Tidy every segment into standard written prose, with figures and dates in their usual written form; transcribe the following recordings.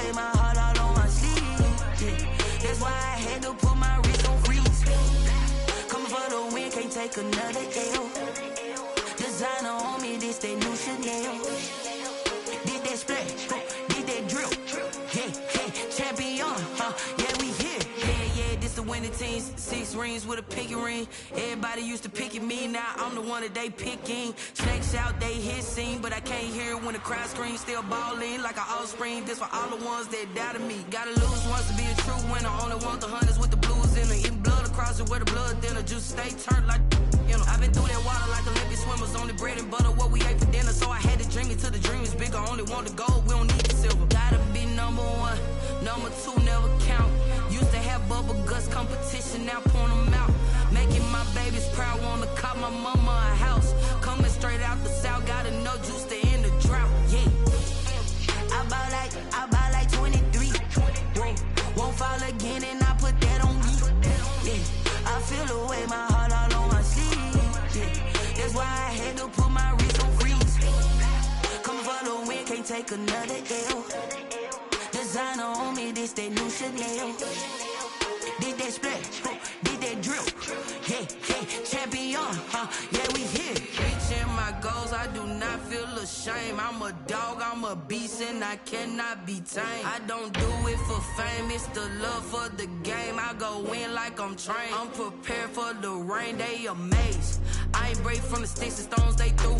away my heart out on my sleeve. Yeah. That's why I had to put my wrist on freeze. Coming for the win, can't take another L. Designer on me, this that new Chanel. Did that splash, did that drill. Yeah, champion, yeah, we here. Yeah, this the winning team. 6 rings with a pinky ring. Everybody used to pick at me, now I'm the one that they picking. Snakes out, they hit scene, but I can't hear it when the crowd screams. Still ballin' like an offspring. This for all the ones that doubted me. Gotta lose once to be a true winner. Only want the hunters with the blues in it. Eating blood across it where the blood thinner. Juice stay turned like, you know. I've been through that water like Olympic swimmers. Only bread and butter, what we ate for dinner. So I had to dream it till the dream is bigger. Only want the gold, we don't need the silver. Gotta be number 1, number 2 never count. Used to have bubble guts competition, now point them out. Making my babies proud, wanna cop my mama a house. Coming straight out the south, gotta know juice to end the drought. Yeah, I buy like 23. Whoa, won't fall again, and I put that on me. Yeah, I feel the way my heart all on my sleeve. Yeah, that's why I had to put my wrist on freeze. Coming for the win, can't take another L. Designer on me, this that new Chanel. Did that splash, did that drill. Yeah, champion, yeah, we here. Reaching my goals, I do not feel ashamed. I'm a dog, I'm a beast, and I cannot be tamed. I don't do it for fame, it's the love for the game. I go in like I'm trained. I'm prepared for the rain, they amazed. I ain't break from the sticks and stones they threw.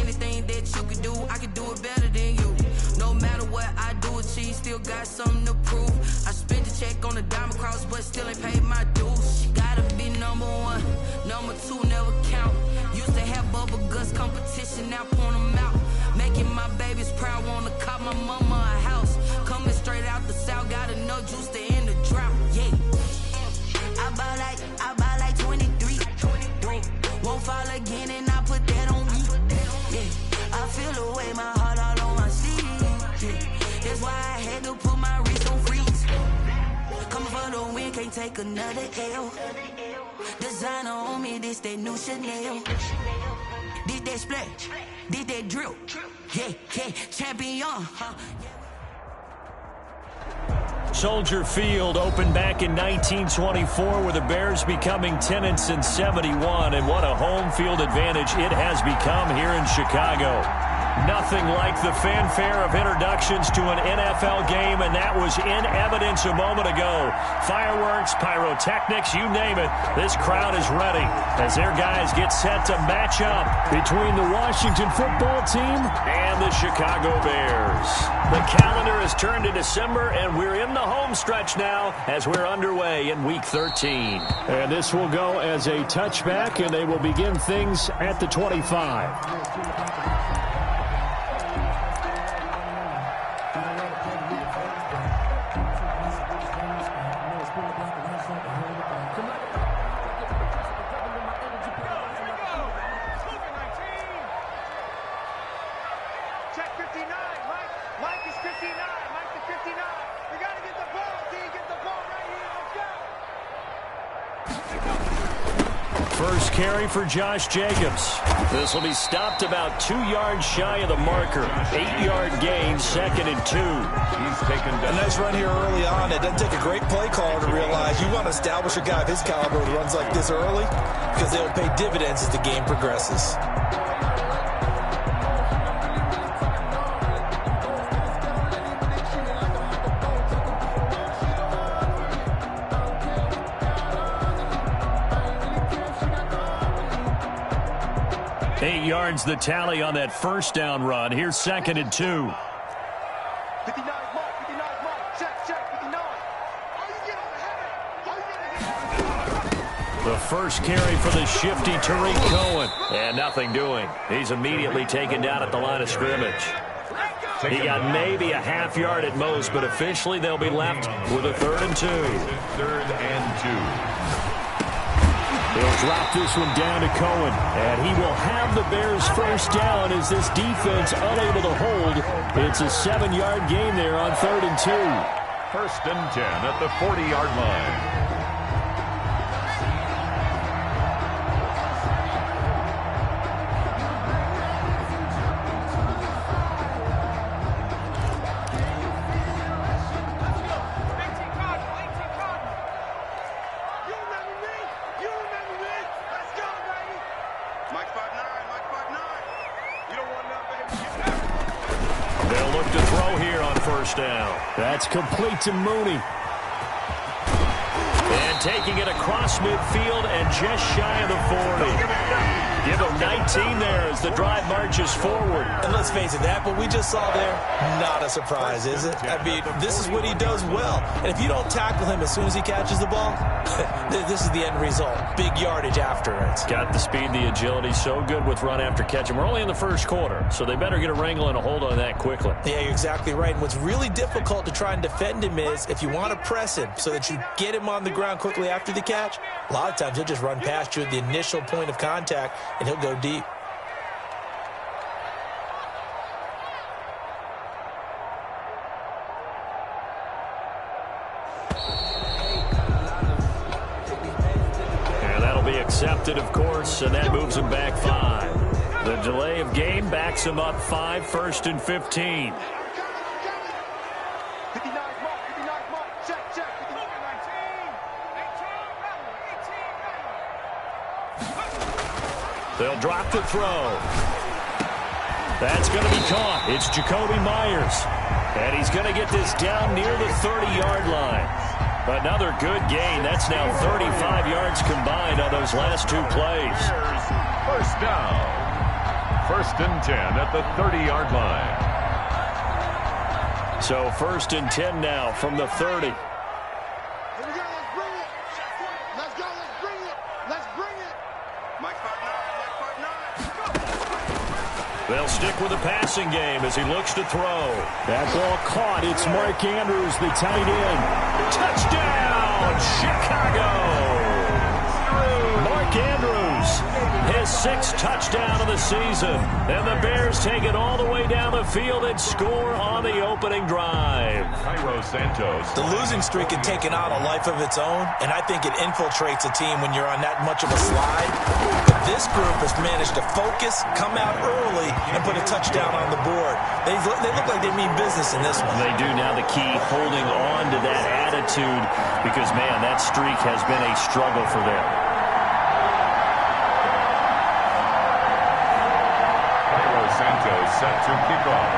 Anything that you can do, I can do it better than you. No matter what I do, achieve, still got something to prove. I spent the check on the diamond cross, but still ain't paid my dues. Gotta be number 1, number 2 never count. Used to have bubble guts competition, now point them out. Making my babies proud, wanna cop my mama a house. Coming straight out the south, gotta know juice to end the drought. Yeah, I buy like 23. Won't fall again, and I put that on me. Yeah, I feel the way my heart all on my sleeve. Yeah, that's why I had to put my wrist on freeze. Coming for the win, can't take another L. Designer on me, this that new Chanel. Did that splash, did that drill. Yeah, champion, Soldier Field opened back in 1924 with the Bears becoming 10-71, and what a home field advantage it has become here in Chicago. Nothing like the fanfare of introductions to an NFL game, and that was in evidence a moment ago. Fireworks, pyrotechnics, you name it. This crowd is ready as their guys get set to match up between the Washington football team and the Chicago Bears. The calendar has turned to December, and we're in the home stretch now as we're underway in Week 13. And this will go as a touchback, and they will begin things at the 25. First carry for Josh Jacobs. This will be stopped about 2 yards shy of the marker. 8-yard gain, 2nd and 2. He's taken a nice run here early on. It doesn't take a great play caller to realize you want to establish a guy of his caliber who runs like this early because they'll pay dividends as the game progresses. Yards the tally on that first down run. Here's 2nd and 2. 59 mark, check, 59. The first carry for the shifty Tariq Cohen. And nothing doing. He's immediately taken down at the line of scrimmage. He got maybe a half yard at most, but officially they'll be left with a 3rd and 2. 3rd and 2. He'll drop this one down to Cohen, and he will have the Bears first down as this defense unable to hold. It's a 7-yard gain there on 3rd and 2. 1st and 10 at the 40-yard line. They'll look to throw here on first down. That's complete to Mooney. And taking it across midfield and just shy of the 40. Give him 19 there as the drive marches forward. And let's face it, that what we just saw there, not a surprise, is it? I mean, this is what he does well. And if you don't tackle him as soon as he catches the ball, this is the end result. Big yardage after it. Got the speed, the agility, so good with run after catch. And we're only in the first quarter, so they better get a wrangle and a hold on that quickly. Yeah, you're exactly right. And what's really difficult to try and defend him is if you want to press him so that you get him on the ground quickly after the catch, a lot of times he'll just run past you at the initial point of contact, and he'll go deep. And that'll be accepted, of course, and that moves him back 5. The delay of game backs him up 5, 1st and 15. They'll drop the throw. That's going to be caught. It's Jacoby Myers. And he's going to get this down near the 30-yard line. Another good gain. That's now 35 yards combined on those last 2 plays. First down. 1st and 10 at the 30-yard line. So 1st and 10 now from the 30. They'll stick with the passing game as he looks to throw. That ball caught. It's Mark Andrews, the tight end. Touchdown, Chicago! Mark Andrews, his 6th touchdown of the season. And the Bears take it all the way down the field and score on the opening drive. Santos. The losing streak had taken on a life of its own, and I think it infiltrates a team when you're on that much of a slide. But this group has managed to focus, come out early, and put a touchdown on the board. They look like they mean business in this one. They do. Now the key, holding on to that attitude, because, man, that streak has been a struggle for them. Santos set to kick off.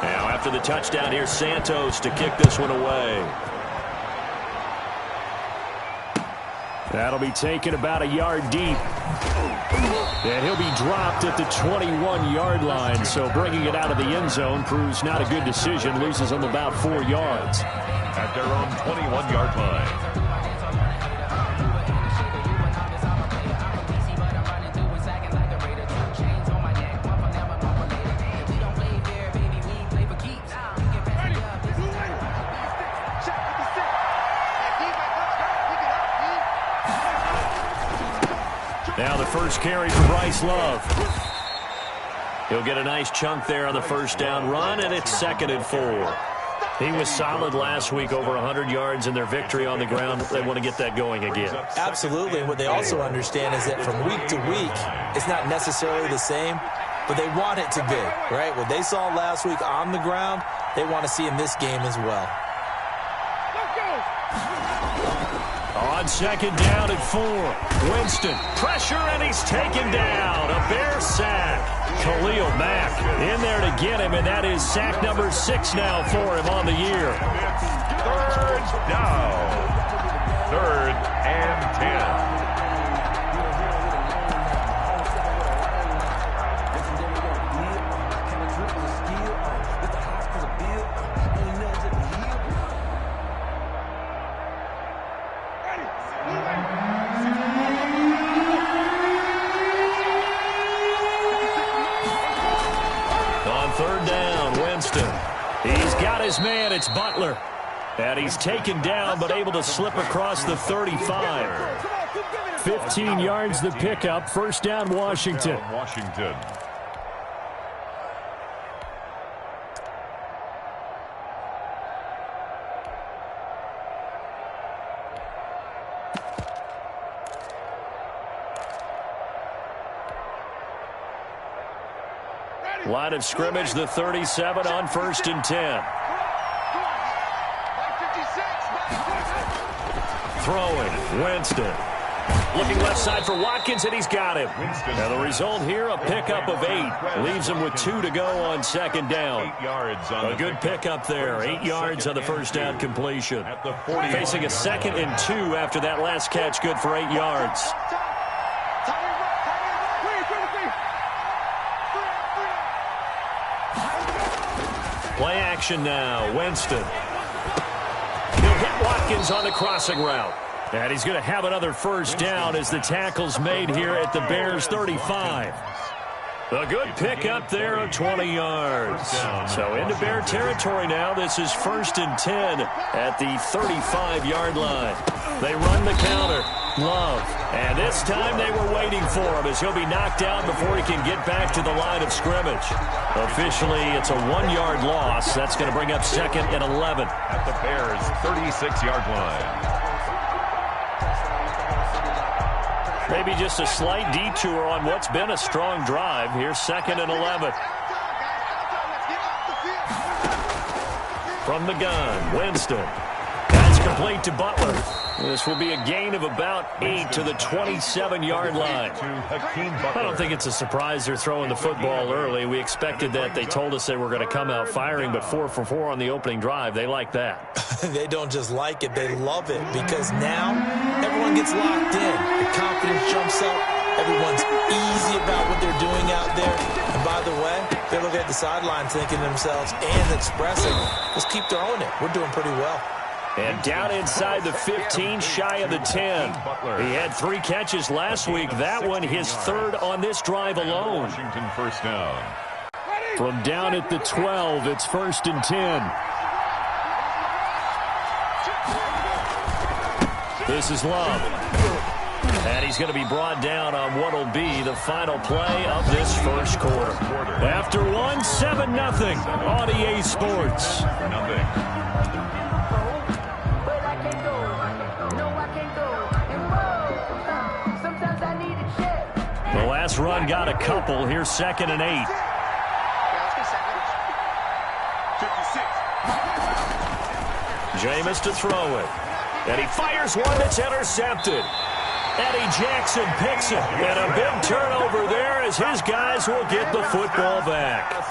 Now after the touchdown, here's Santos to kick this one away. That'll be taken about a yard deep. And he'll be dropped at the 21-yard line. So bringing it out of the end zone proves not a good decision. Loses them about 4 yards. At their own 21-yard line. Now the first carry for Bryce Love. He'll get a nice chunk there on the first down run, and it's 2nd and 4. He was solid last week, over 100 yards in their victory on the ground. They want to get that going again. Absolutely. What they also understand is that from week to week, it's not necessarily the same, but they want it to be, right? What they saw last week on the ground, they want to see in this game as well. On 2nd down and 4. Winston, pressure, and he's taken down. A Bear sack. Khalil Mack in there to get him, and that is sack number 6 now for him on the year. 3rd down. 3rd and 10. He's got his man. It's Butler. And he's taken down but able to slip across the 35. 15 yards the pickup. First down, Washington. Line of scrimmage, the 37 on 1st and 10. Throwing, Winston. Looking left side for Watkins, and he's got him. Now the result here, a pickup of 8. Leaves him with 2 to go on second down. A good pickup there. 8 yards on the first down completion. Facing a 2nd and 2 after that last catch, good for 8 yards. Play action now. Winston. He'll hit Watkins on the crossing route. And he's going to have another first down as the tackle's made here at the Bears 35. A good pickup there of 20 yards. So into Bear territory now. This is 1st and 10 at the 35-yard line. They run the counter. Love. And this time they were waiting for him as he'll be knocked down before he can get back to the line of scrimmage. Officially, it's a 1-yard loss. That's going to bring up 2nd and 11. At the Bears' 36-yard line. Maybe just a slight detour on what's been a strong drive. Here's 2nd and 11. From the gun, Winston. That's complete to Butler. This will be a gain of about 8 to the 27-yard line. I don't think it's a surprise they're throwing the football early. We expected that. They told us they were going to come out firing, but 4 for 4 on the opening drive. They like that. They don't just like it, they love it, because now everyone gets locked in. The confidence jumps up. Everyone's easy about what they're doing out there. And by the way, they look at the sideline thinking to themselves and expressing, let's keep throwing it. We're doing pretty well. And down inside the 15, shy of the 10. He had 3 catches last week. That one his 3rd on this drive alone. Washington first down. From down at the 12, it's 1st and 10. This is Love. And he's going to be brought down on what will be the final play of this first quarter. After 1, 7-0 on EA Sports. The last run got a couple. Here's 2nd and 8. Jameis to throw it. And he fires one that's intercepted. Eddie Jackson picks it. And a big turnover there as his guys will get the football back.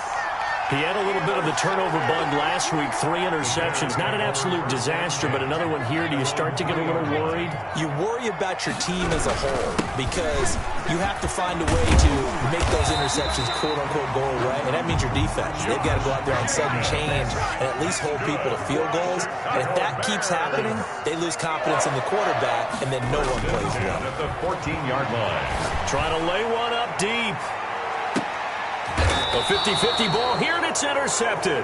He had a little bit of the turnover bug last week. 3 interceptions. Not an absolute disaster, but another one here. Do you start to get a little worried? You worry about your team as a whole because you have to find a way to make those interceptions, quote-unquote, go away. And that means your defense. They've got to go out there on sudden change and at least hold people to field goals. And if that keeps happening, they lose confidence in the quarterback, and then no one plays well. At the 14-yard line. Trying to lay one up deep. A 50-50 ball here, and it's intercepted.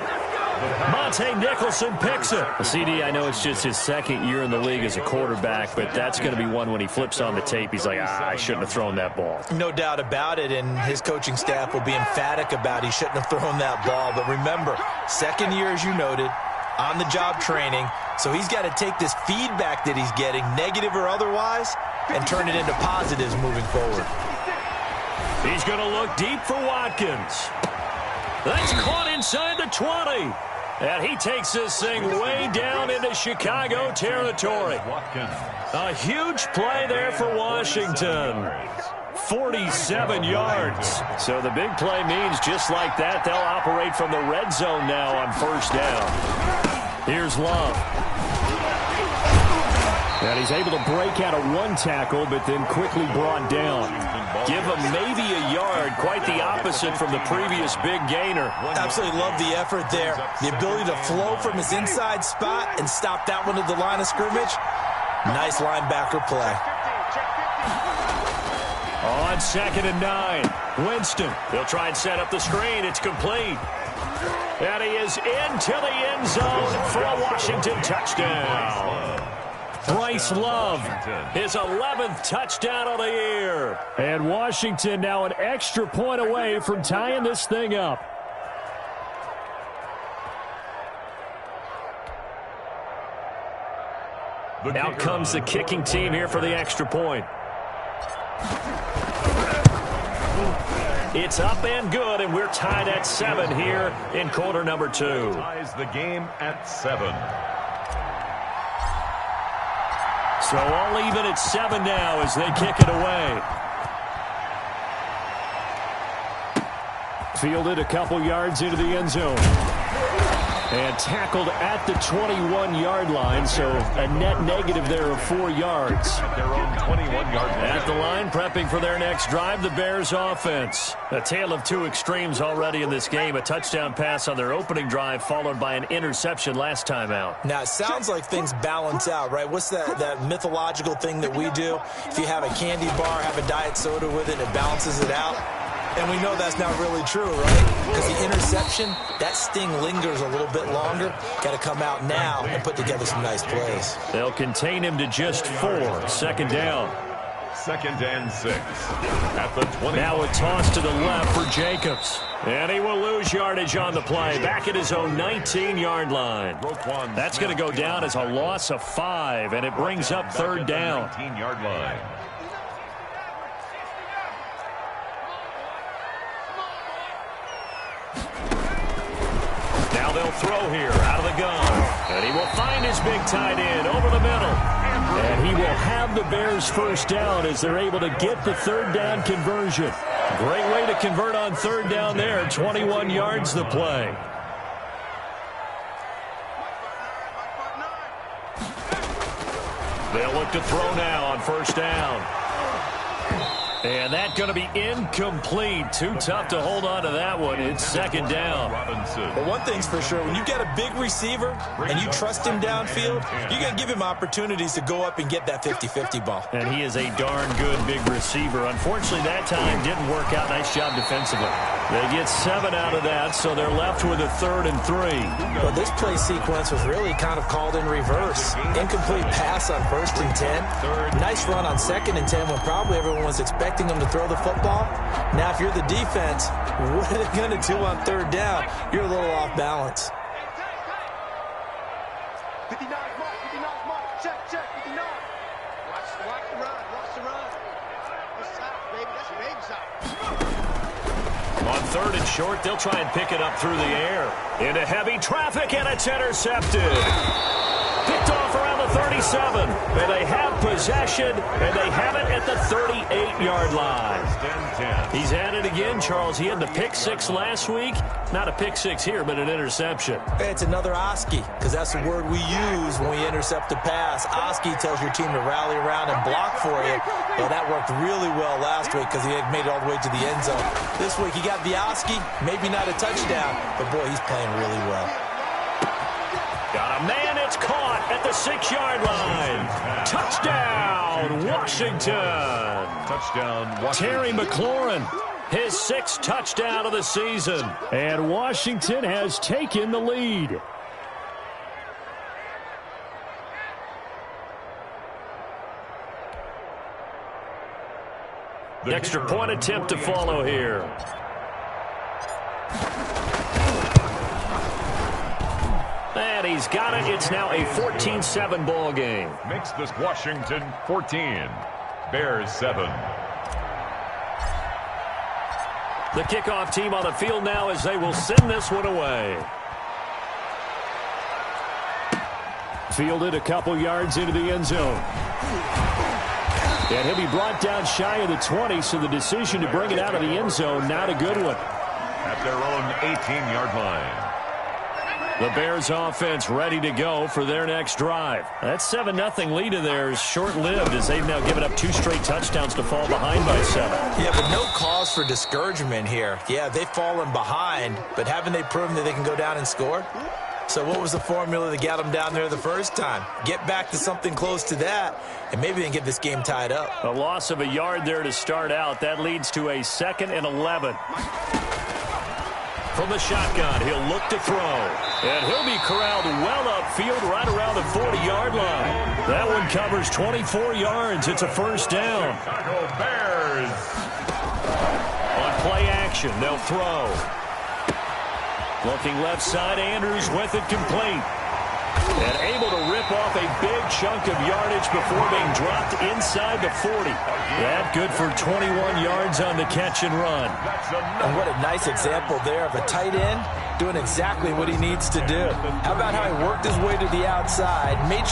Monte Nicholson picks it. CD, I know it's just his 2nd year in the league as a quarterback, but that's going to be one when he flips on the tape. He's like, I shouldn't have thrown that ball. No doubt about it, and his coaching staff will be emphatic about he shouldn't have thrown that ball. But remember, 2nd year, as you noted, on-the-job training, so he's got to take this feedback that he's getting, negative or otherwise, and turn it into positives moving forward. He's going to look deep for Watkins. That's caught inside the 20. And he takes this thing way down into Chicago territory. A huge play there for Washington. 47 yards. So the big play means just like that, they'll operate from the red zone now on first down. Here's Love. And he's able to break out of 1 tackle, but then quickly brought down. Give him maybe a yard, quite the opposite from the previous big gainer. Absolutely love the effort there. The ability to flow from his inside spot and stop that one at the line of scrimmage. Nice linebacker play. On 2nd and 9, Winston. He'll try and set up the screen. It's complete. And he is into the end zone for a Washington touchdown. Bryce Love, his 11th touchdown of the year. And Washington now an extra point away from tying this thing up. Out comes the kicking team here for the extra point. It's up and good, and we're tied at 7 here in quarter number 2. Ties the game at 7. So all even at 7 now as they kick it away. Fielded a couple yards into the end zone. And tackled at the 21-yard line, so a net negative there of 4 yards. Their own 21-yard line. At the line, prepping for their next drive, the Bears offense. A tale of two extremes already in this game. A touchdown pass on their opening drive, followed by an interception last time out. Now, it sounds like things balance out, right? What's that mythological thing that we do? If you have a candy bar, have a diet soda with it, it balances it out. And we know that's not really true, right? Because the interception, that sting lingers a little bit longer. Got to come out now and put together some nice plays. They'll contain him to just 4. Second down. 2nd and 6. At the 20. Now a toss to the left for Jacobs. And he will lose yardage on the play. Back at his own 19-yard line. That's going to go down as a loss of 5, and it brings up 3rd down. 19-yard line. Now they'll throw here out of the gun. And he will find his big tight end over the middle. And he will have the Bears first down as they're able to get the 3rd down conversion. Great way to convert on 3rd down there. 21 yards the play. They'll look to throw now on 1st down. And that's going to be incomplete. Too tough to hold on to that one. It's 2nd down. But one thing's for sure, when you got a big receiver and you trust him downfield, you're going to give him opportunities to go up and get that 50-50 ball. And he is a darn good big receiver. Unfortunately, that time didn't work out. Nice job defensively. They get 7 out of that, so they're left with a 3rd and 3. Well, this play sequence was really kind of called in reverse. Incomplete pass on 1st and 10. Nice run on 2nd and 10 when probably everyone was expecting them to throw the football. Now, if you're the defense, what are they going to do on 3rd down? You're a little off balance. 59 mark, check, 59. Watch the run. This side, baby, that's a baby side. On 3rd and short, they'll try and pick it up through the air. Into heavy traffic, and it's intercepted. Picked off around the 37. And they have possession, and they have it at the 38-yard line. He's at it again, Charles. He had the pick 6 last week. Not a pick 6 here, but an interception. It's another Oski, because that's the word we use when we intercept a pass. Oski tells your team to rally around and block for you. Well, that worked really well last week because he had made it all the way to the end zone. This week he got the Oski, maybe not a touchdown, but boy, he's playing really well. Got a man, it's caught at the 6-yard line. Touchdown, Washington. Touchdown, Washington. Terry McLaurin, his 6th touchdown of the season. And Washington has taken the lead. Extra point attempt to follow here. And he's got it. It's now a 14-7 ball game. Makes this Washington 14. Bears 7. The kickoff team on the field now as they will send this one away. Fielded a couple yards into the end zone. And he'll be brought down shy of the 20, so the decision to bring it out of the end zone, not a good one. At their own 18-yard line. The Bears offense ready to go for their next drive. That 7-0 lead of theirs short-lived as they've now given up 2 straight touchdowns to fall behind by 7. Yeah, but no cause for discouragement here. Yeah, they've fallen behind, but haven't they proven that they can go down and score? So what was the formula that got them down there the first time? Get back to something close to that, and maybe they can get this game tied up. A loss of a yard there to start out. That leads to a 2nd and 11. From the shotgun, he'll look to throw. And he'll be corralled well upfield right around the 40-yard line. That one covers 24 yards. It's a 1st down. Chicago Bears. On play action, they'll throw. Looking left side, Andrews with it complete. And able to rip off a big chunk of yardage before being dropped inside the 40. That good for 21 yards on the catch and run. And what a nice example there of a tight end doing exactly what he needs to do. How about how he worked his way to the outside, made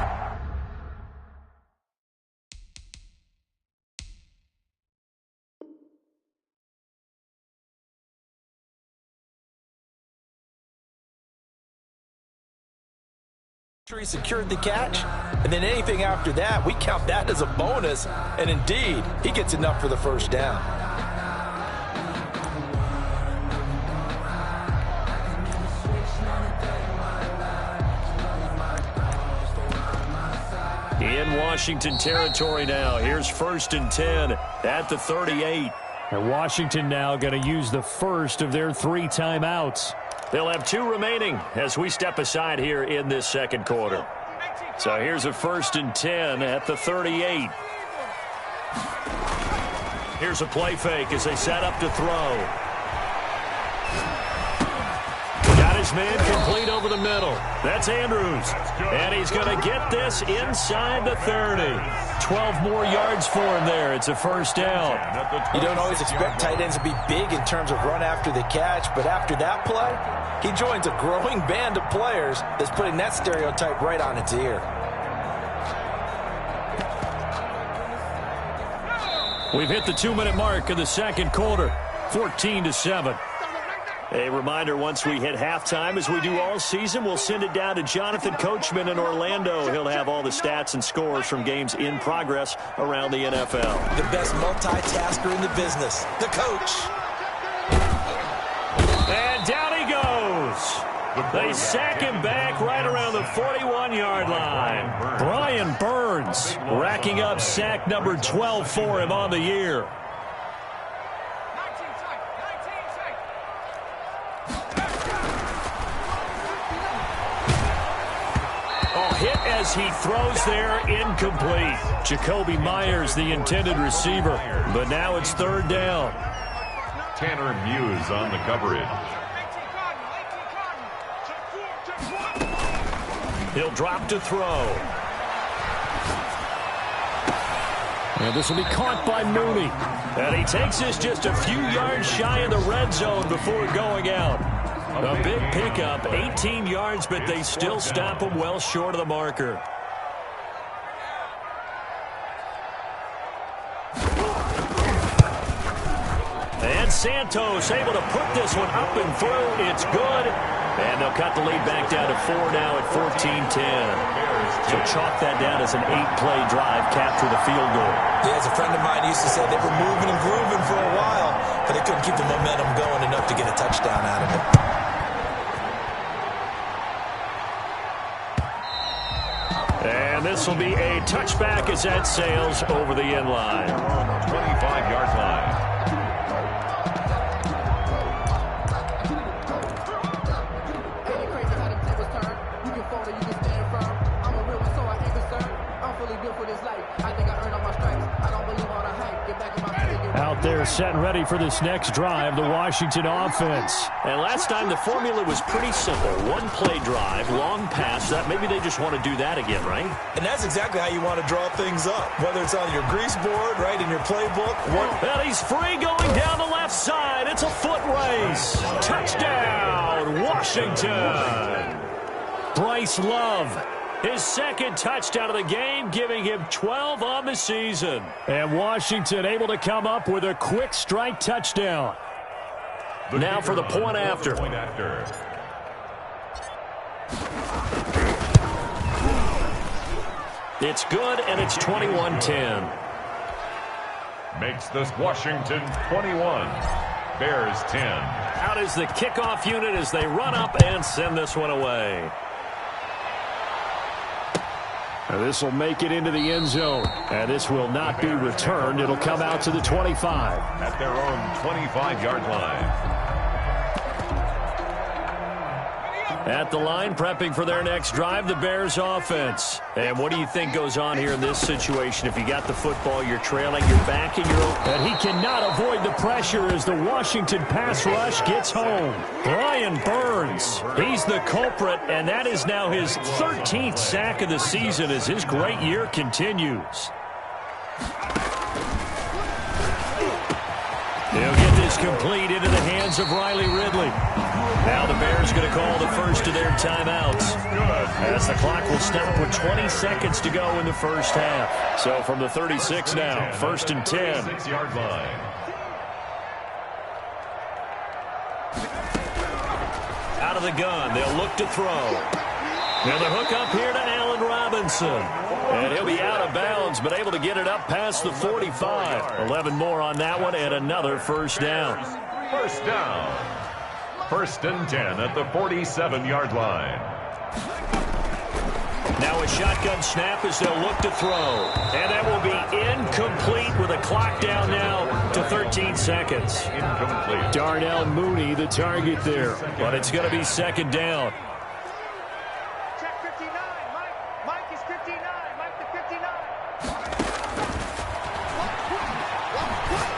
Secured the catch, and then anything after that, we count that as a bonus, and indeed, he gets enough for the first down. In Washington territory now. Here's 1st and 10 at the 38. And Washington now going to use the first of their 3 timeouts. They'll have 2 remaining as we step aside here in this second quarter. So here's a 1st and 10 at the 38. Here's a play fake as they set up to throw. Got his man complete over the middle. That's Andrews. And he's going to get this inside the 30. 12 more yards for him there. It's a first down. You don't always expect tight ends to be big in terms of run after the catch, but after that play, he joins a growing band of players that's putting that stereotype right on its ear. We've hit the 2-minute mark in the second quarter, 14-7. A reminder, once we hit halftime, as we do all season, we'll send it down to Jonathan Coachman in Orlando. He'll have all the stats and scores from games in progress around the NFL. The best multitasker in the business, the coach. And down he goes. They sack him back right around the 41-yard line. Brian Burns racking up sack number 12 for him on the year. Hit as he throws there, incomplete. Jacoby Myers, the intended receiver, but now it's 3rd down. Tanner Muse on the coverage. He'll drop to throw. And this will be caught by Mooney. And he takes this just a few yards shy of the red zone before going out. A big pickup, 18 yards, but they still stop him well short of the marker. And Santos able to put this one up and through. It's good. And they'll cut the lead back down to 4 now at 14-10. So chalk that down as an 8-play drive, capture the field goal. Yeah, as a friend of mine used to say, they were moving and grooving for a while, but they couldn't keep the momentum going enough to get a touchdown out of it. And this will be a touchback as that sails over the end line. 25-yard line. Out there set and ready for this next drive, the Washington offense. And last time the formula was pretty simple. 1-play drive, long pass. That maybe they just want to do that again, right? And that's exactly how you want to draw things up. Whether it's on your grease board, right, in your playbook. Well, he's free going down the left side. It's a foot race. Touchdown, Washington. Bryce Love. His second touchdown of the game, giving him 12 on the season. And Washington able to come up with a quick strike touchdown. Now for the point after. It's good, and it's 21-10. Makes this Washington 21. Bears 10. Out is the kickoff unit as they run up and send this one away. This will make it into the end zone. And this will not be returned. It'll come out to the 25. At their own 25-yard line. At the line, prepping for their next drive, the Bears offense. And what do you think goes on here in this situation? If you got the football, you're trailing, you're back, and you're open. And he cannot avoid the pressure as the Washington pass rush gets home. Brian Burns, he's the culprit, and that is now his 13th sack of the season as his great year continues. They'll get this complete into the hands of Riley Ridley. Now the Bears going to call the first of their timeouts as the clock will stop with 20 seconds to go in the first half. So from the 36 now, 1st and 10. 6-yard line. Out of the gun, they'll look to throw. And the hook up here to Allen Robinson. And he'll be out of bounds, but able to get it up past the 45. 11 more on that one, and another first down. First down. 1st and 10 at the 47-yard line. Now a shotgun snap as they'll look to throw. And that will be incomplete with a clock down now to 13 seconds. Incomplete. Darnell Mooney, the target there. But it's going to be second down. Check 59. Mike is 59. Mike the 59.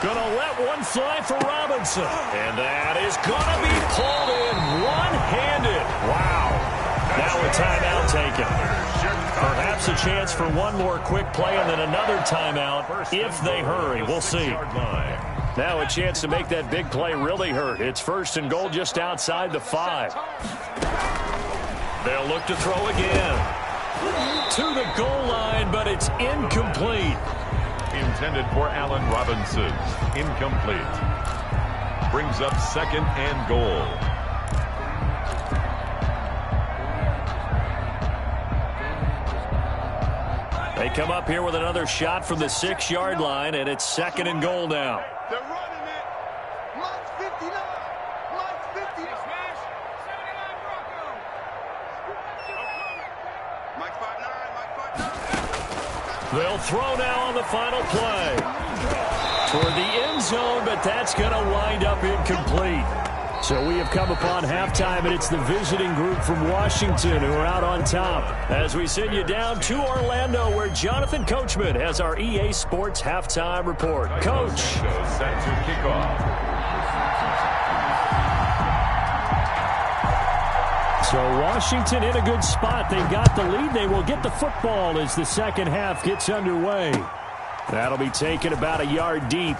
Gonna let one fly for Robinson. And that is gonna be pulled in one-handed. Wow. Now a timeout taken. Perhaps a chance for one more quick play and then another timeout if they hurry. We'll see. Now a chance to make that big play really hurt. It's 1st and goal just outside the 5. They'll look to throw again. To the goal line, but it's incomplete. Intended for Allen Robinson. Incomplete. Brings up 2nd and goal. They come up here with another shot from the 6-yard line, and it's 2nd and goal now. They're running it. Mike's 59. Mike's 59. Mike 59. Mike 59. They'll throw now on the final play. Toward the end zone, but that's going to wind up incomplete. So we have come upon halftime, and it's the visiting group from Washington who are out on top. As we send you down to Orlando, where Jonathan Coachman has our EA Sports halftime report. Coach. Set to kick off. So Washington in a good spot. They've got the lead. They will get the football as the second half gets underway. That'll be taken about a yard deep.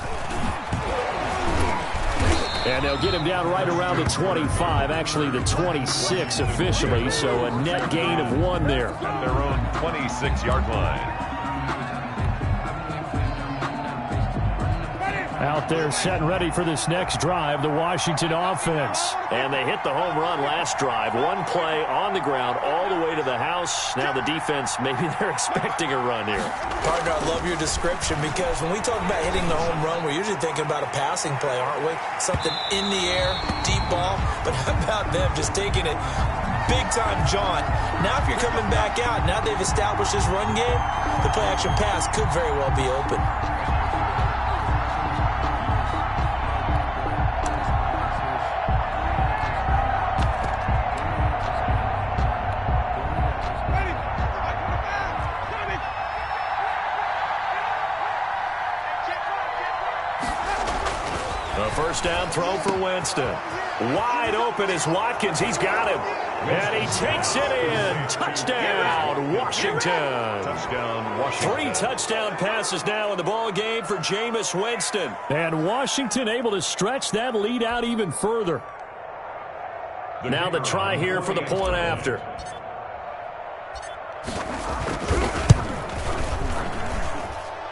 And they'll get him down right around the 25, actually the 26 officially, so a net gain of 1 there. At their own 26-yard line. Out there set and ready for this next drive, the Washington offense. And they hit the home run last drive. One play on the ground all the way to the house. Now the defense, maybe they're expecting a run here. Partner, I love your description because when we talk about hitting the home run, we're usually thinking about a passing play, aren't we? Something in the air, deep ball. But how about them just taking it big-time jaunt? Now if you're coming back out, now they've established this run game, the play-action pass could very well be open. First down throw for Winston. Wide open is Watkins. He's got him. And he takes it in. Touchdown, Washington. Touchdown, Washington. 3 touchdown passes now in the ball game for Jameis Winston. And Washington able to stretch that lead out even further. Now the try here for the point after.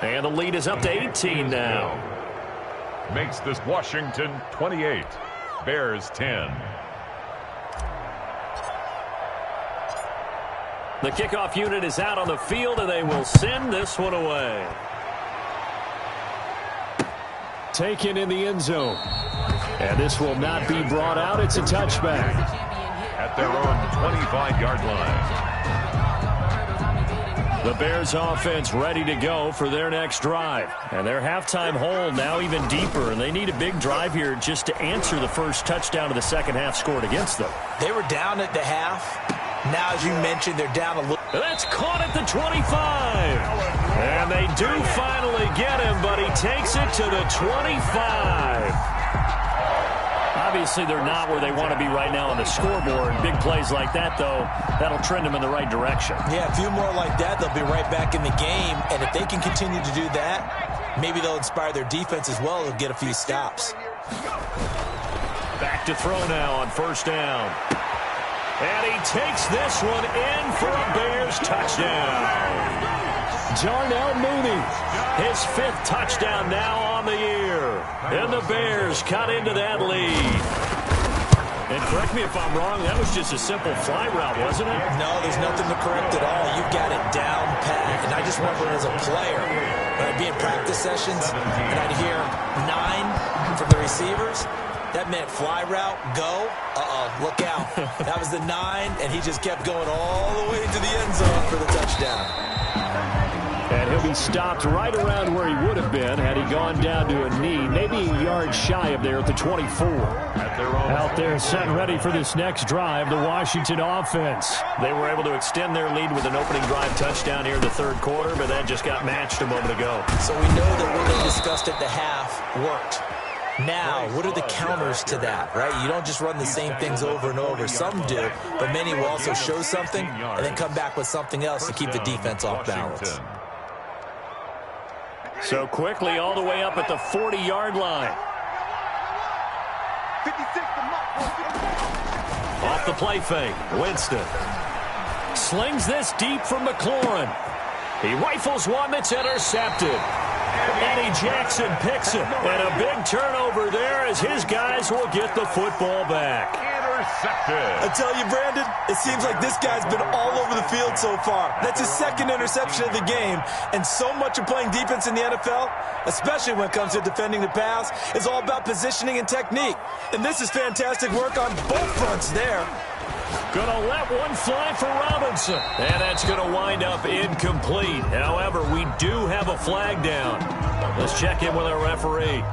And the lead is up to 18 now. Makes this Washington 28, Bears 10. The kickoff unit is out on the field, and they will send this one away. Taken in the end zone. And this will not be brought out. It's a touchback. At their own 25-yard line. The Bears offense ready to go for their next drive. And their halftime hole now even deeper. And they need a big drive here just to answer the first touchdown of the second half scored against them. They were down at the half. Now, as you mentioned, they're down a little. That's caught at the 25. And they do finally get him, but he takes it to the 25. Obviously, they're not where they want to be right now on the scoreboard. Big plays like that, though, that'll trend them in the right direction. Yeah, a few more like that, they'll be right back in the game. And if they can continue to do that, maybe they'll inspire their defense as well. They'll get a few stops. Back to throw now on first down. And he takes this one in for a Bears touchdown. Darnell Mooney, his 5th touchdown now on the year. And the Bears cut into that lead. And correct me if I'm wrong, that was just a simple fly route, wasn't it? No, there's nothing to correct at all. You've got it down pat. And I just remember as a player, when I'd be in practice sessions and I'd hear 9 from the receivers, that meant fly route, go, look out. That was the 9, and he just kept going all the way to the end zone for the touchdown. And he'll be stopped right around where he would have been had he gone down to a knee, maybe a yard shy of there at the 24. Out there set and ready for this next drive, the Washington offense. They were able to extend their lead with an opening drive touchdown here in the third quarter, but that just got matched a moment ago. So we know that what they discussed at the half worked. Now, what are the counters to that, right? You don't just run the same things over and over. Some do, but many will also show something and then come back with something else to keep the defense off balance. So quickly all the way up at the 40-yard line. 56 to mark. Off the play fake, Winston slings this deep from McLaurin. He rifles one that's intercepted. Eddie Jackson picks it, and a big turnover there as his guys will get the football back. Intercepted. I tell you, Brandon, it seems like this guy's been all over the field so far. That's his second interception of the game, and so much of playing defense in the NFL, especially when it comes to defending the pass, is all about positioning and technique. And this is fantastic work on both fronts there. Gonna let one fly for Robinson. And that's gonna wind up incomplete. However, we do have a flag down. Let's check in with our referee.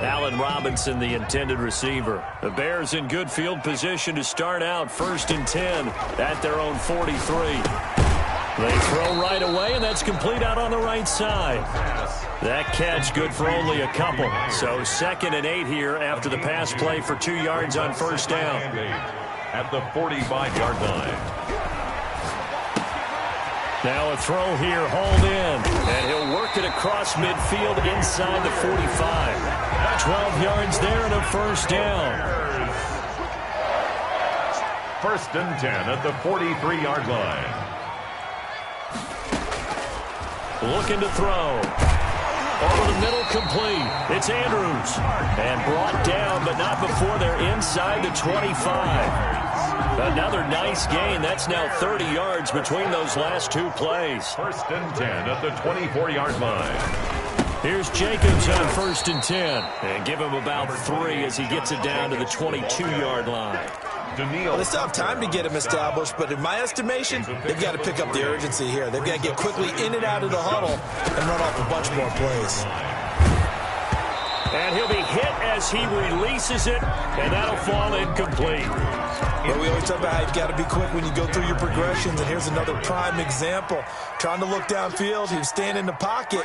Allen Robinson, the intended receiver. The Bears in good field position to start out 1st and 10 at their own 43. They throw right away, and that's complete out on the right side. That catch good for only a couple. So 2nd and 8 here after the pass play for 2 yards on first down. At the 45-yard line. Now a throw here, hauled in, and he'll work it across midfield inside the 45. 12 yards there and a first down. 1st and 10 at the 43-yard line. Looking to throw. Over the middle, complete. It's Andrews. And brought down, but not before they're inside the 25. Another nice gain. That's now 30 yards between those last 2 plays. 1st and 10 at the 24-yard line. Here's Jacobs on 1st and 10. And give him about 3 as he gets it down to the 22-yard line. Well, they still have time to get him established, but in my estimation, they've got to pick up the urgency here. They've got to get quickly in and out of the huddle and run off a bunch more plays. And he'll be hit as he releases it, and that'll fall incomplete. But we always talk about how you've got to be quick when you go through your progressions, and here's another prime example. Trying to look downfield, he was staying in the pocket,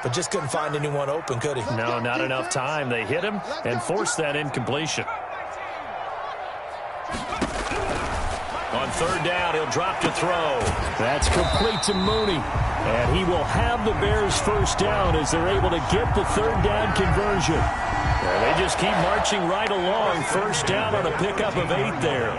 but just couldn't find anyone open, could he? No, not enough time. They hit him and forced that incompletion. On 3rd down, he'll drop to throw. That's complete to Mooney. And he will have the Bears first down as they're able to get the 3rd down conversion. And they just keep marching right along. First down on a pickup of 8 there.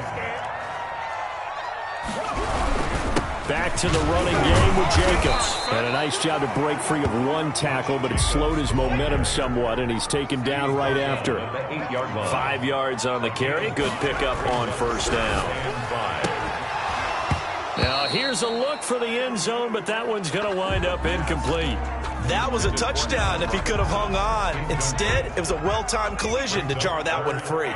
Back to the running game with Jacobs. And a nice job to break free of 1 tackle, but it slowed his momentum somewhat, and he's taken down right after. 5 yards on the carry. Good pickup on first down. Now, here's a look for the end zone, but that one's going to wind up incomplete. That was a touchdown if he could have hung on. Instead, it was a well-timed collision to jar that one free.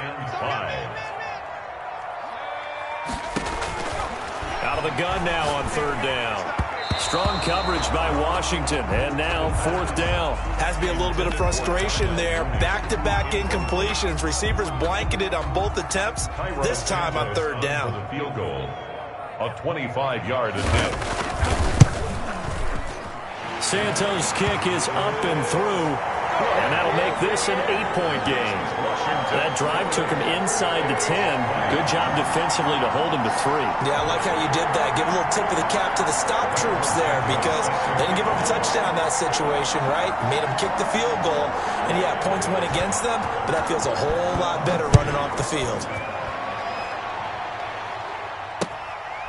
Out of the gun now on 3rd down. Strong coverage by Washington, and now 4th down. Has to be a little bit of frustration there. Back-to-back incompletions. Receivers blanketed on both attempts, this time on 3rd down. Field goal. A 25-yard attempt. Santos' kick is up and through, and that'll make this an 8-point game. That drive took him inside the 10. Good job defensively to hold him to 3. Yeah, I like how you did that. Give a little tip of the cap to the stop troops there because they didn't give up a touchdown in that situation, right? Made them kick the field goal, and yeah, points went against them, but that feels a whole lot better running off the field.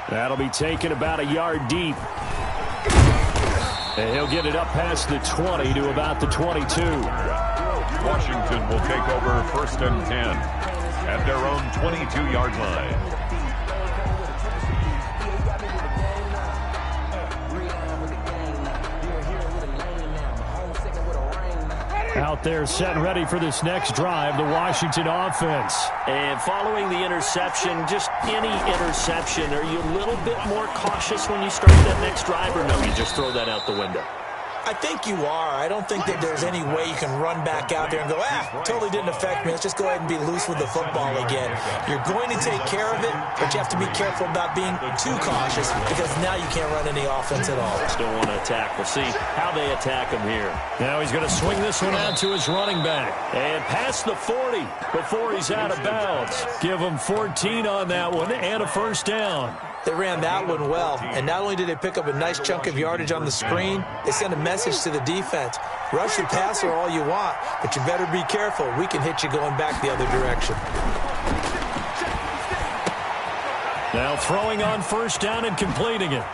That'll be taken about a yard deep. And he'll get it up past the 20 to about the 22. Washington will take over 1st and 10. at their own 22-yard line. Out there set and ready for this next drive, the Washington offense. And following the interception, just any interception, are you a little bit more cautious when you start that next drive, or no, you just throw that out the window? I think you are. I don't think that there's any way you can run back out there and go, totally didn't affect me. Let's just go ahead and be loose with the football again. You're going to take care of it, but you have to be careful about being too cautious because now you can't run any offense at all. Still want to attack. We'll see how they attack him here. Now he's going to swing this one out to his running back. And past the 40 before he's out of bounds. Give him 14 on that one and a first down. They ran that one well, and not only did they pick up a nice chunk of yardage on the screen, they sent a message to the defense. Rush the passer all you want, but you better be careful. We can hit you going back the other direction. Now throwing on first down and completing it.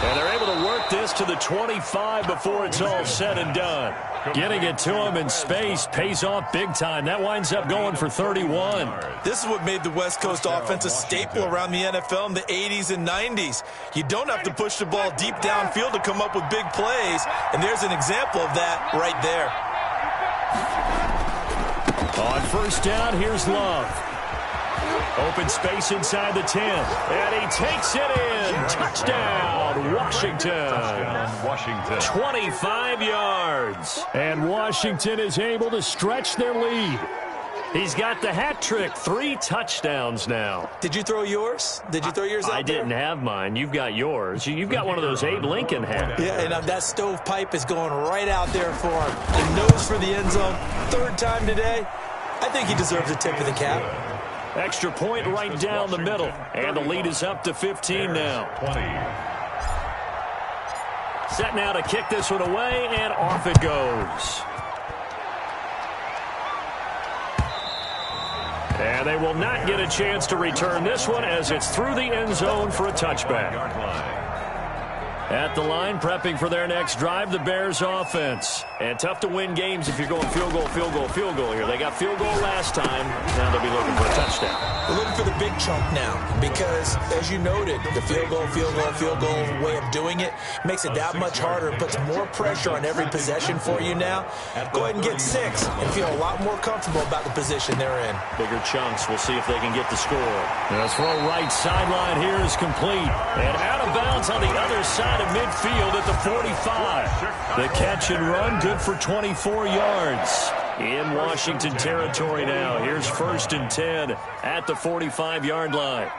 And they're able to work this to the 25 before it's all said and done. Getting it to him in space pays off big time. That winds up going for 31. This is what made the West Coast offense a staple around the NFL in the 80s and 90s. You don't have to push the ball deep downfield to come up with big plays, and there's an example of that right there. On first down, here's Love. Open space inside the 10. And he takes it in. Touchdown, Washington. 25 yards. And Washington is able to stretch their lead. He's got the hat trick. 3 touchdowns now. Did you throw yours? Did you throw yours out I didn't have mine. You've got yours. You've got one of those Abe Lincoln hats. Yeah, and that stovepipe is going right out there for him. The nose for the end zone. 3rd time today. I think he deserves a tip of the cap. Extra point right down the middle. And the lead is up to 15 now. 20. Set now to kick this one away, and off it goes. And they will not get a chance to return this one as it's through the end zone for a touchback. At the line, prepping for their next drive, the Bears offense. And tough to win games if you're going field goal here. They got field goal last time. Now they'll be looking for a touchdown. We're looking for the big chunk now because, as you noted, the field goal way of doing it makes it that much harder. It puts more pressure on every possession for you now. Go ahead and get 6 and feel a lot more comfortable about the position they're in. Bigger chunks. We'll see if they can get the score. The throw right sideline here is complete. And out of bounds on the other side of midfield at the 45. The catch and run good for 24 yards. In Washington territory now. Here's 1st and 10 at the 45-yard line.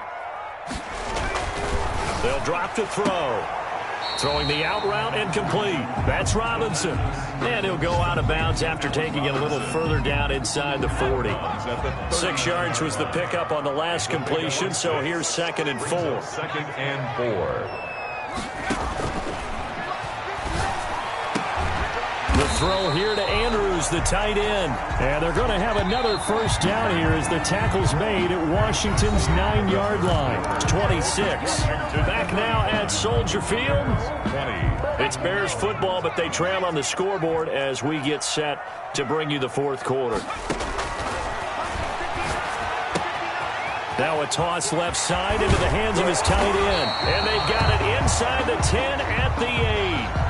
They'll drop to throw. Throwing the out route and complete. That's Robinson. And he'll go out of bounds after taking it a little further down inside the 40. 6 yards was the pickup on the last completion, so here's 2nd and 4. 2nd and 4. The throw here to Andrews, the tight end. And they're going to have another first down here as the tackle's made at Washington's 9-yard line. 26. Back now at Soldier Field. 20. It's Bears football, but they trail on the scoreboard as we get set to bring you the 4th quarter. Now a toss left side into the hands of his tight end. And they've got it inside the 10 at the 8.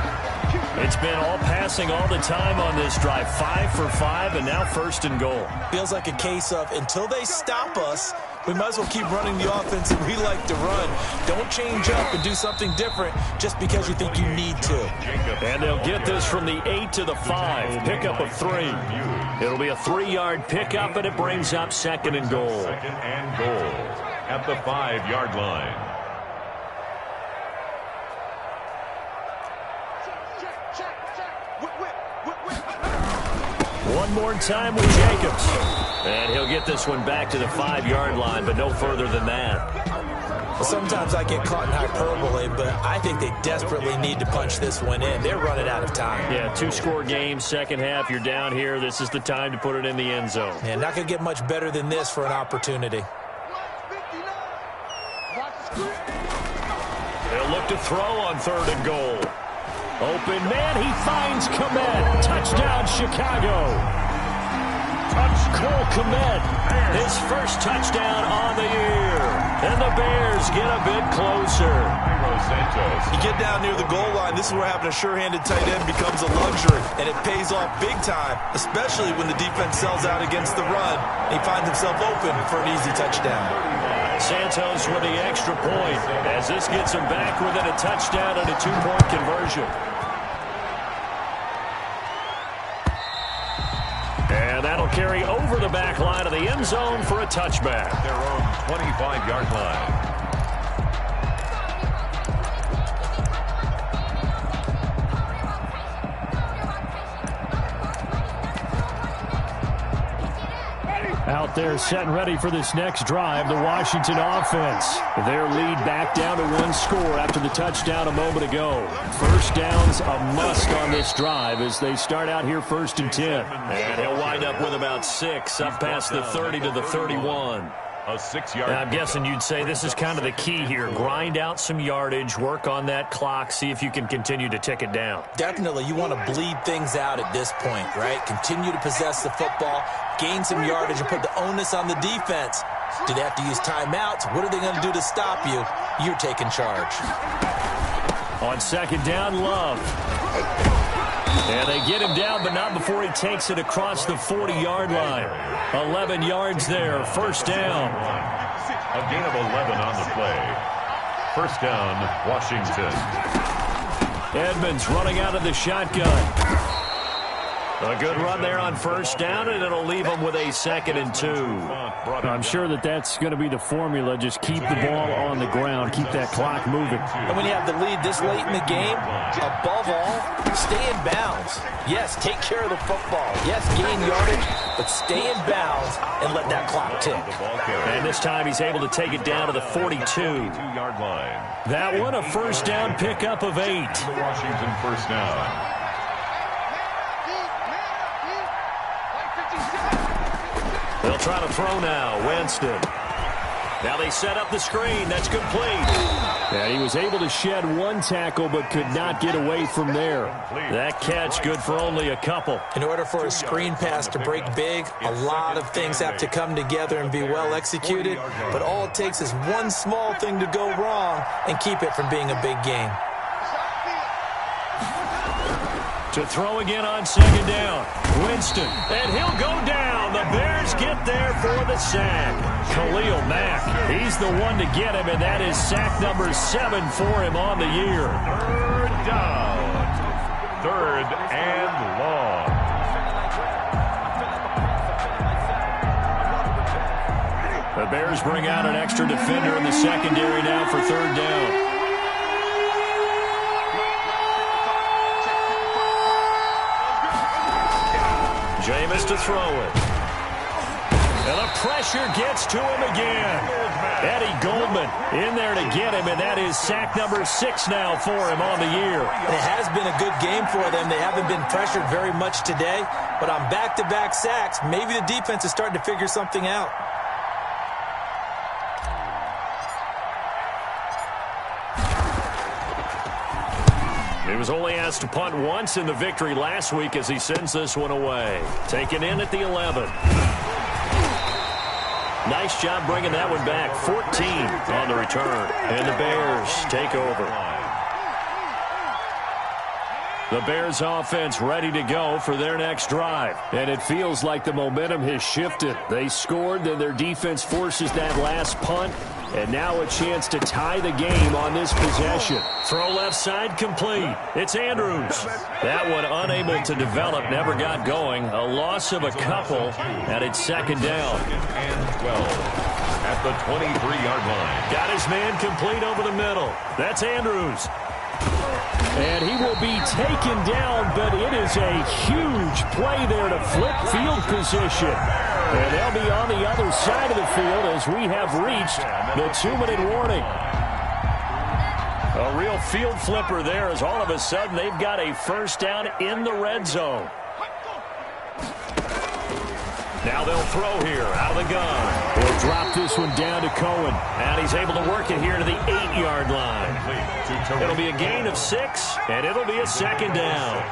It's been all passing all the time on this drive. 5 for 5, and now 1st and goal. Feels like a case of until they stop us, we might as well keep running the offense that we like to run. Don't change up and do something different just because you think you need to. And they'll get this from the 8 to the 5. Pickup of 3. It'll be a 3-yard pickup, and it brings up 2nd and goal. 2nd and goal at the 5-yard line. One more time with Jacobs. And he'll get this one back to the 5-yard line, but no further than that. Sometimes I get caught in hyperbole, but I think they desperately need to punch this one in. They're running out of time. Yeah, 2-score game, second half, you're down here. This is the time to put it in the end zone. And not going to get much better than this for an opportunity. They'll look to throw on 3rd and goal. Open man, he finds Komet. Touchdown, Chicago. Cole Kmet, his first touchdown on the year. And the Bears get a bit closer. You get down near the goal line, this is where having a sure-handed tight end becomes a luxury, and it pays off big time, especially when the defense sells out against the run, and he finds himself open for an easy touchdown. Santos with the extra point, as this gets him back within a touchdown and a two-point conversion. And that'll carry over the back line of the end zone for a touchback. Their own 25-yard line. Out there set and ready for this next drive, the Washington offense. Their lead back down to one score after the touchdown a moment ago. First down's a must on this drive as they start out here 1st and 10. And he'll wind up with about 6 up past the 30 to the 31. A 6-yard. I'm guessing you'd say this is kind of the key here. Grind out some yardage, work on that clock, see if you can continue to tick it down. Definitely, you want to bleed things out at this point, right? Continue to possess the football, gain some yardage, and put the onus on the defense. Do they have to use timeouts? What are they going to do to stop you? You're taking charge. On second down, Love. And they get him down, but not before he takes it across the 40-yard line. 11 yards there, first down. A gain of 11 on the play. First down, Washington. Edmonds running out of the shotgun. A good run there on first down, and it'll leave them with a 2nd and 2. I'm sure that's going to be the formula. Just keep the ball on the ground. Keep that clock moving. And when you have the lead this late in the game, above all, stay in bounds. Yes, take care of the football. Yes, gain yardage, but stay in bounds and let that clock tick. And this time he's able to take it down to the 42-yard line. That one a first down pickup of 8. The Washington first down. They'll try to throw now. Winston. Now they set up the screen. That's complete. Yeah, he was able to shed one tackle but could not get away from there. That catch good for only a couple. In order for a screen pass to break big, a lot of things have to come together and be well executed. But all it takes is one small thing to go wrong and keep it from being a big game. To throw again on second down. Winston. And he'll go down. The Bears get there for the sack. Khalil Mack. He's the one to get him, and that is sack number 7 for him on the year. Third down. 3rd and long. The Bears bring out an extra defender in the secondary now for 3rd down. Jameis to throw it. And the pressure gets to him again. Eddie Goldman in there to get him, and that is sack number 6 now for him on the year. It has been a good game for them. They haven't been pressured very much today, but on back-to-back sacks, maybe the defense is starting to figure something out. He was only asked to punt once in the victory last week as he sends this one away. Taken in at the 11. Nice job bringing that one back. 14 on the return. And the Bears take over. The Bears offense ready to go for their next drive. And it feels like the momentum has shifted. They scored, then their defense forces that last punt. And now a chance to tie the game on this possession. Throw left side complete. It's Andrews. That one unable to develop, never got going. A loss of a couple, and it's second down. And 12 at the 23-yard line. Got his man complete over the middle. That's Andrews. And he will be taken down, but it is a huge play there to flip field position. And they'll be on the other side of the field as we have reached the 2-minute warning. A real field flipper there as all of a sudden they've got a first down in the red zone. Now they'll throw here out of the gun. They'll drop this one down to Cohen. And he's able to work it here to the 8-yard line. It'll be a gain of 6, and it'll be a second down.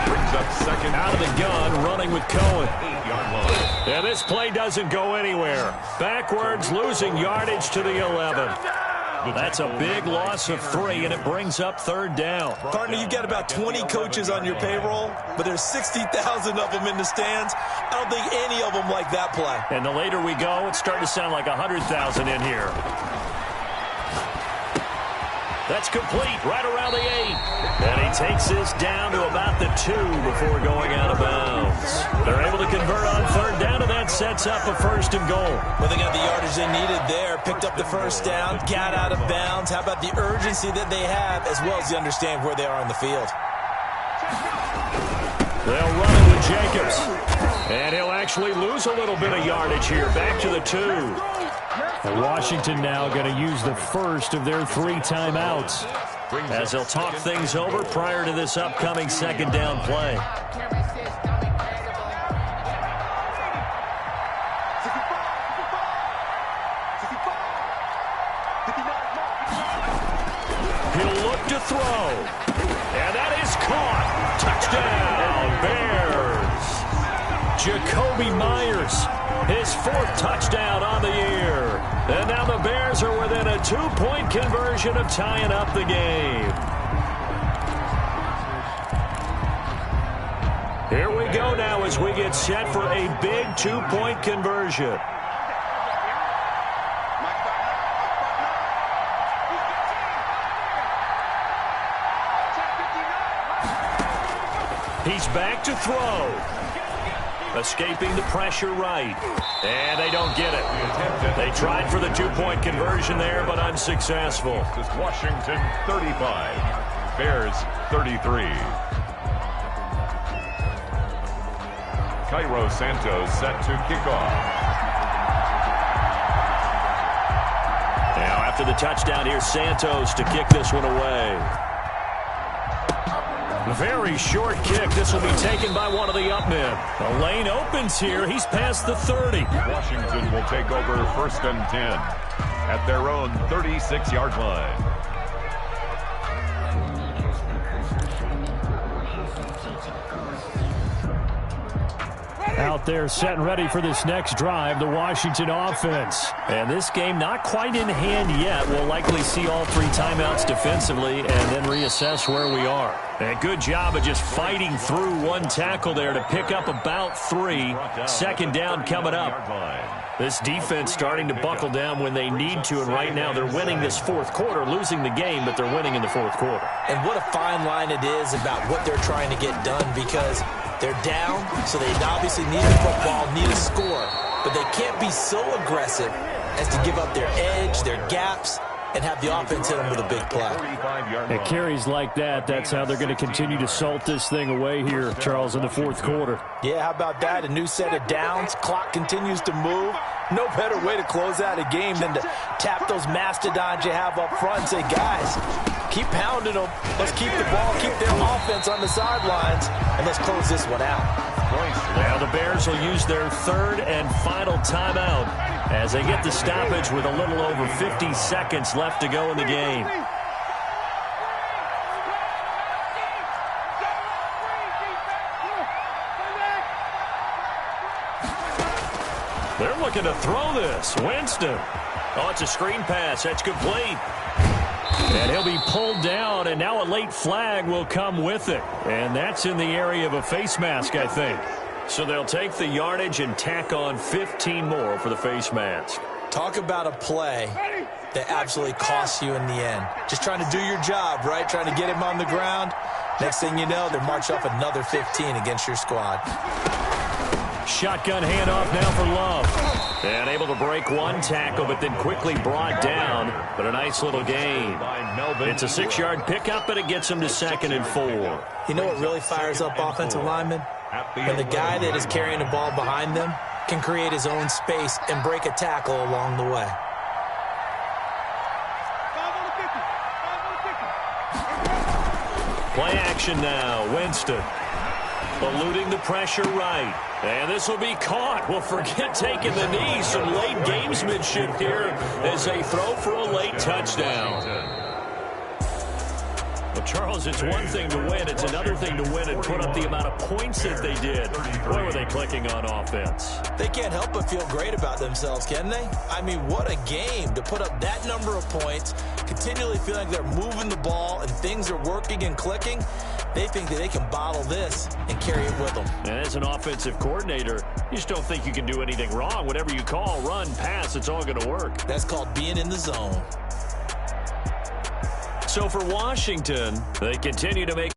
Brings up second. Out of the gun, running with Cohen. 8-yard line. And this play doesn't go anywhere. Backwards, losing yardage to the 11. That's a big loss of 3, and it brings up 3rd down. Partner, you've got about 20 coaches on your payroll, but there's 60,000 of them in the stands. I don't think any of them like that play. And the later we go, it's starting to sound like 100,000 in here. That's complete, right around the 8. And he takes this down to about the 2 before going out of bounds. They're able to convert on 3rd down, and that sets up a 1st and goal. Well, they got the yardage they needed there, picked up the 1st down, got out of bounds. How about the urgency that they have, as well as they understand where they are on the field? They'll run it with Jacobs. And he'll actually lose a little bit of yardage here, back to the 2. And Washington now going to use the first of their 3 timeouts as they'll talk things over prior to this upcoming 2nd down play. He'll look to throw. And that is caught. Touchdown, Bears. Jacoby Myers. His 4th touchdown on the year. And now the Bears are within a 2-point conversion of tying up the game. Here we go now as we get set for a big 2-point conversion. He's back to throw. Escaping the pressure right. And they don't get it. They tried for the 2-point conversion there, but unsuccessful. This is Washington 35, Bears 33. Cairo Santos set to kick off. Now after the touchdown, here's Santos to kick this one away. Very short kick. This will be taken by one of the up men. The lane opens here. He's past the 30. Washington will take over 1st and 10 at their own 36-yard line. Out there set and ready for this next drive, the Washington offense. And this game not quite in hand yet. We'll likely see all 3 timeouts defensively and then reassess where we are. And a good job of just fighting through one tackle there to pick up about 3. 2nd down coming up. This defense starting to buckle down when they need to, and right now they're winning this 4th quarter, losing the game, but they're winning in the 4th quarter. And what a fine line it is about what they're trying to get done, because they're down, so they obviously need the football, need a score, but they can't be so aggressive as to give up their edge, their gaps, and have the offense hit them with a big play. It carries like that. That's how they're going to continue to salt this thing away here, Charles, in the 4th quarter. Yeah, how about that? A new set of downs. Clock continues to move. No better way to close out a game than to tap those mastodons you have up front and say, guys, keep pounding them. Let's keep the ball, keep their offense on the sidelines, and let's close this one out. Now the Bears will use their 3rd and final timeout as they get the stoppage with a little over 50 seconds left to go in the game. They're looking to throw this. Winston. Oh, it's a screen pass. That's complete. And he'll be pulled down, and now a late flag will come with it. And that's in the area of a face mask, I think. So they'll take the yardage and tack on 15 more for the face mask. Talk about a play that absolutely costs you in the end. Just trying to do your job, right? Trying to get him on the ground. Next thing you know, they're march off another 15 against your squad. Shotgun handoff now for Love. And able to break one tackle, but then quickly brought down. But a nice little gain. It's a 6-yard pickup, but it gets them to 2nd and 4. You know what really fires up offensive linemen? When the guy that is carrying the ball behind them can create his own space and break a tackle along the way. Play action now. Winston eluding the pressure right. And this will be caught. Well, forget taking the knee. Some late gamesmanship here as they throw for a late touchdown. The Charles, it's one thing to win. It's another thing to win and put up the amount of points that they did. Boy, were they clicking on offense. They can't help but feel great about themselves, can they? I mean, what a game to put up that number of points, continually feeling like they're moving the ball and things are working and clicking. They think that they can bottle this and carry it with them. And as an offensive coordinator, you just don't think you can do anything wrong. Whatever you call, run, pass, it's all going to work. That's called being in the zone. So for Washington, they continue to make